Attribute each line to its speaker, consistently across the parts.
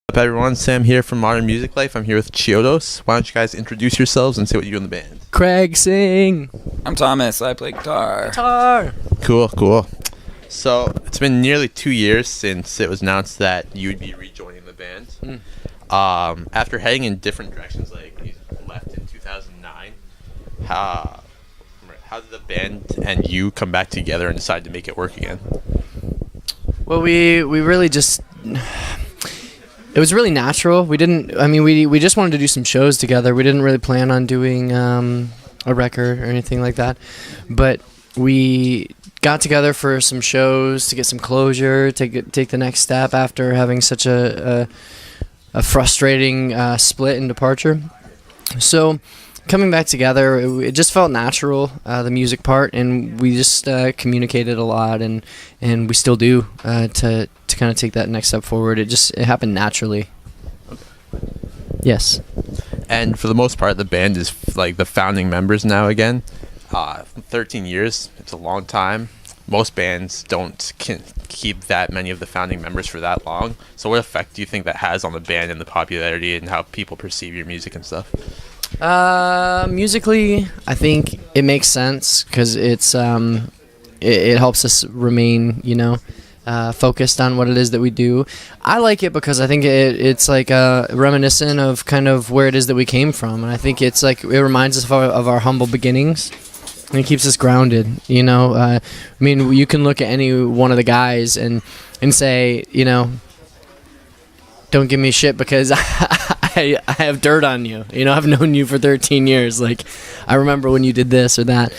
Speaker 1: Up everyone, Sam here from Modern Music Life. I'm here with Chiodos. Why don't you guys introduce yourselves and say what you do in the band?
Speaker 2: Craig, sing.
Speaker 3: I'm Thomas. I play guitar.
Speaker 1: Cool. So it's been nearly 2 years since it was announced that you would be rejoining the band. After heading in different directions, like you left in 2009, how did the band and you come back together and decide to make it work again?
Speaker 2: Well, we really just... It was really natural. We just wanted to do some shows together. We didn't really plan on doing a record or anything like that. But we got together for some shows to get some closure, take the next step after having such a frustrating split and departure. So coming back together, it just felt natural, the music part, and we just communicated a lot, and we still do to kind of take that next step forward. It happened naturally.
Speaker 1: Okay.
Speaker 2: Yes.
Speaker 1: And for the most part, the band is like the founding members now again. 13 years, it's a long time. Most bands can keep that many of the founding members for that long. So what effect do you think that has on the band and the popularity and how people perceive your music and stuff?
Speaker 2: Musically, I think it makes sense because it helps us remain, focused on what it is that we do. I like it because I think it's like reminiscent of kind of where it is that we came from, and I think it's like it reminds us of our humble beginnings, and it keeps us grounded. You can look at any one of the guys and say, don't give me shit because I have dirt on you. I've known you for 13 years. Like, I remember when you did this or that.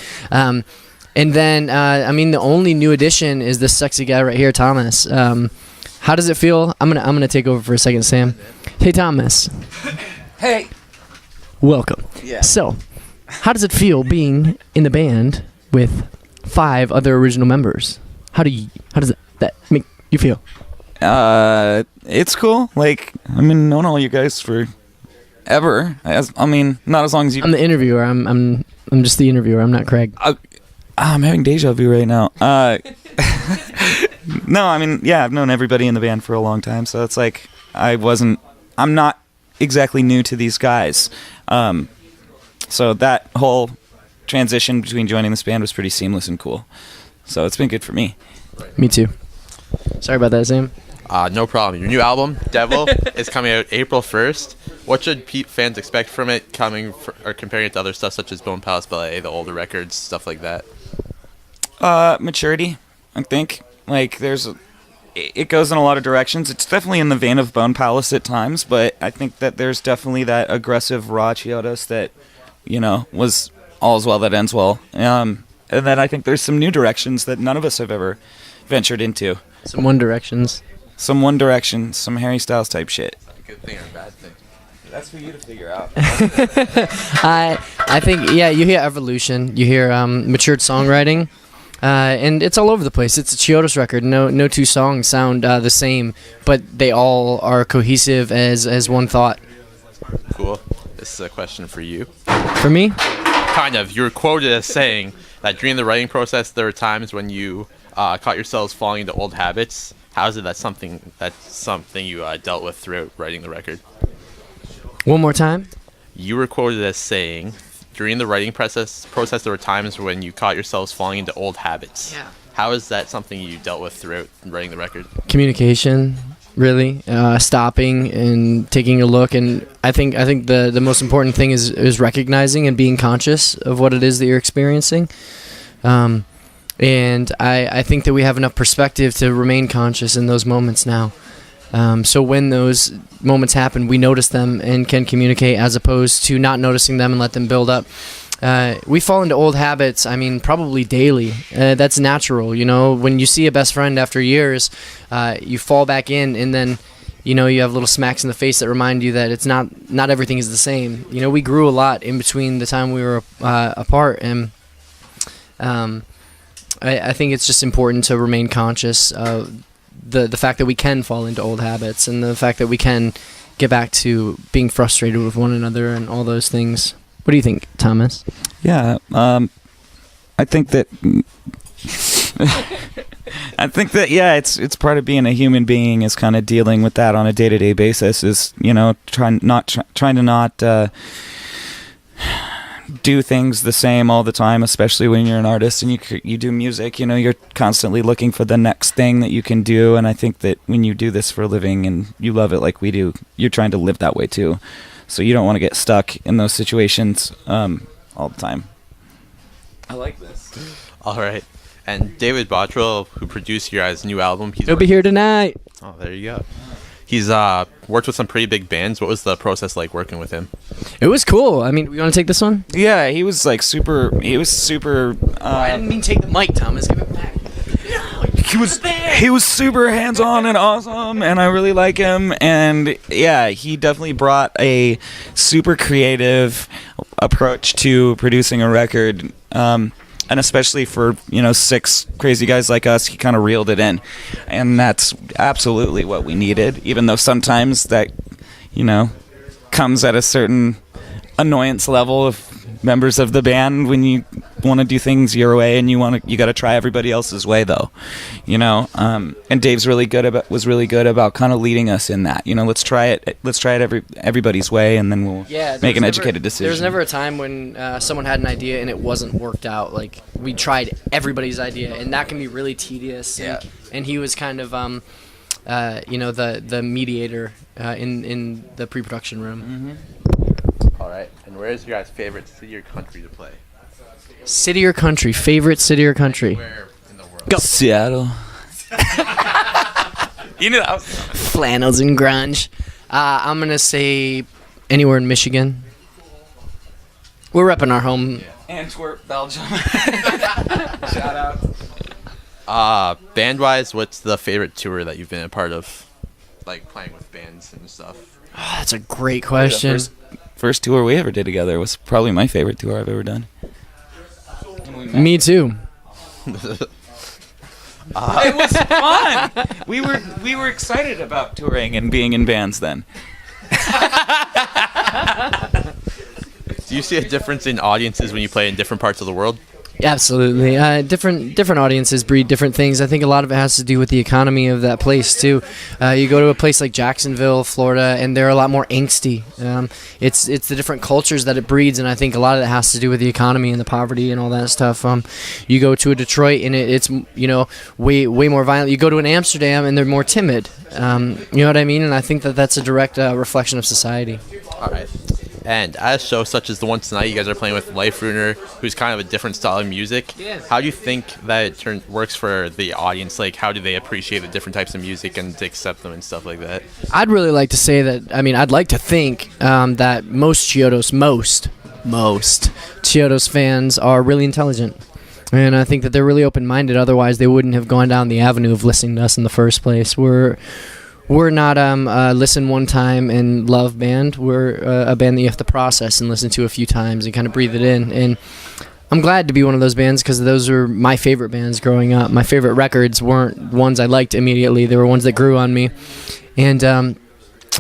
Speaker 2: And then, the only new addition is this sexy guy right here, Thomas. How does it feel? I'm gonna take over for a second, Sam. Hey, Thomas.
Speaker 3: Hey.
Speaker 2: Welcome.
Speaker 3: Yeah.
Speaker 2: So, how does it feel being in the band with 5 other original members? How does that make you feel?
Speaker 3: It's cool. Like, known all you guys for ever. Not as long as you.
Speaker 2: I'm the interviewer. I'm just the interviewer. I'm not Craig.
Speaker 3: I'm having deja vu right now. No, I've known everybody in the band for a long time, so it's like I'm not exactly new to these guys. So that whole transition between joining this band was pretty seamless and cool. So it's been good for me.
Speaker 2: Me too. Sorry about that, Sam.
Speaker 1: No problem. Your new album, Devil, is coming out April 1st. What should fans expect from it or comparing it to other stuff such as Bone Palace Ballet, the older records, stuff like that?
Speaker 3: Maturity, I think. Like, it goes in a lot of directions. It's definitely in the vein of Bone Palace at times, but I think that there's definitely that aggressive raw Chiodos that, was all's well that ends well. And then I think there's some new directions that none of us have ever ventured into.
Speaker 2: Some One Directions.
Speaker 3: Some One Direction, some Harry Styles type shit.
Speaker 1: A good thing or a bad thing?
Speaker 3: That's for you to figure out.
Speaker 2: I think, you hear evolution, you hear matured songwriting, and it's all over the place. It's a Chiodos record. No 2 songs sound the same, but they all are cohesive as one thought.
Speaker 1: Cool. This is a question for you.
Speaker 2: For me?
Speaker 1: Kind of. You were quoted as saying that during the writing process, there were times when you caught yourselves falling into old habits. How is it that's something you dealt with throughout writing the record?
Speaker 2: One more time?
Speaker 1: You were quoted as saying, during the writing process, there were times when you caught yourselves falling into old habits.
Speaker 2: Yeah.
Speaker 1: How is that something you dealt with throughout writing the record?
Speaker 2: Communication, really. Stopping and taking a look. And I think the most important thing is recognizing and being conscious of what it is that you're experiencing. And I think that we have enough perspective to remain conscious in those moments now. So when those moments happen, we notice them and can communicate as opposed to not noticing them and let them build up. We fall into old habits, probably daily. That's natural, When you see a best friend after years, you fall back in, and then, you have little smacks in the face that remind you that it's not everything is the same. We grew a lot in between the time we were apart, and I think it's just important to remain conscious of the fact that we can fall into old habits and the fact that we can get back to being frustrated with one another and all those things. What do you think, Thomas?
Speaker 3: Yeah, I think that I think that it's part of being a human being is kind of dealing with that on a day-to-day basis. Is trying to not do things the same all the time, especially when you're an artist and you do music. You're constantly looking for the next thing that you can do, and I think that when you do this for a living and you love it like we do, you're trying to live that way too. So you don't want to get stuck in those situations all the time. I like this.
Speaker 1: All right. And David Bottrell, who produced your guys' new album,
Speaker 2: He'll be here tonight.
Speaker 1: Oh, there you go. He's worked with some pretty big bands. What was the process like working with him?
Speaker 2: It was cool. I mean, you want to take this one?
Speaker 3: Yeah, he was like super. He was super.
Speaker 2: I didn't mean take the mic, Thomas. Give it back.
Speaker 3: He was super hands-on and awesome, and I really like him. And yeah, he definitely brought a super creative approach to producing a record. And especially for 6 crazy guys like us, he kind of reeled it in, and that's absolutely what we needed. Even though sometimes that comes at a certain annoyance level of members of the band when you want to do things your way and you got to try everybody else's way though, and Dave's was really good about kind of leading us in that. Let's try it everybody's way, and then we'll make an educated decision.
Speaker 2: There was never a time when someone had an idea and it wasn't worked out. Like, we tried everybody's idea, and that can be really tedious.
Speaker 1: Yeah.
Speaker 2: And he was kind of the mediator in the pre-production room.
Speaker 1: Mm-hmm. All right. And where is your guys' favorite city or country to play?
Speaker 2: City or country? Favorite city or country?
Speaker 1: Where in the world?
Speaker 2: Go.
Speaker 3: Seattle.
Speaker 2: Flannels and grunge. I'm going to say anywhere in Michigan. We're repping our home.
Speaker 3: Antwerp, Belgium. Shout out.
Speaker 1: Band-wise, what's the favorite tour that you've been a part of? Like playing with bands and stuff.
Speaker 2: Oh, that's a great question.
Speaker 3: First tour we ever did together was probably my favorite tour I've ever done.
Speaker 2: Me too.
Speaker 3: It was fun. We were excited about touring and being in bands then.
Speaker 1: Do you see a difference in audiences when you play in different parts of the world?
Speaker 2: Absolutely. Different audiences breed different things. I think a lot of it has to do with the economy of that place too. You go to a place like Jacksonville, Florida, and they're a lot more angsty. It's the different cultures that it breeds, and I think a lot of it has to do with the economy and the poverty and all that stuff. You go to a Detroit and it's way more violent. You go to an Amsterdam and they're more timid. You know what I mean? And I think that's a direct reflection of society.
Speaker 1: All right. And at a show such as the one tonight, you guys are playing with Life Ruiner, who's kind of a different style of music.
Speaker 2: Yeah.
Speaker 1: How do you think that it works for the audience? Like, how do they appreciate the different types of music and to accept them and stuff like that?
Speaker 2: I'd really like to say that, I'd like to think that most Chiodos fans are really intelligent. And I think that they're really open-minded. Otherwise, they wouldn't have gone down the avenue of listening to us in the first place. We're not listen one time and love band. We're a band that you have to process and listen to a few times and kind of breathe it in. And I'm glad to be one of those bands because those were my favorite bands growing up. My favorite records weren't ones I liked immediately. They were ones that grew on me. And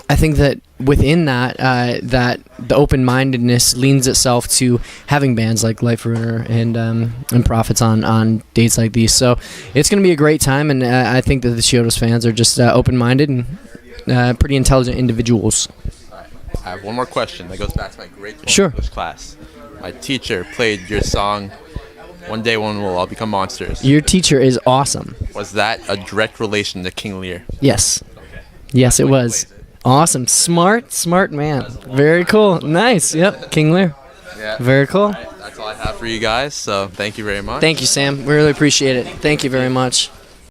Speaker 2: I think that within that, that the open-mindedness leans itself to having bands like Life Ruiner and Prophets on dates like these. So it's going to be a great time, and I think that the Chiodos fans are just open-minded and pretty intelligent individuals.
Speaker 1: All right. I have one more question that goes back to my grade 12
Speaker 2: Sure.
Speaker 1: English class. My teacher played your song, One Day One We'll All Become Monsters.
Speaker 2: Your teacher is awesome.
Speaker 1: Was that a direct relation to King Lear?
Speaker 2: Yes.
Speaker 1: Okay.
Speaker 2: Yes, it was. Awesome. Smart man. Very cool. Nice. Yep. King Lear.
Speaker 1: Yeah.
Speaker 2: Very cool.
Speaker 1: All right. That's all I have for you guys, so thank you very much.
Speaker 2: Thank you, Sam. We really appreciate it. Thank you very much.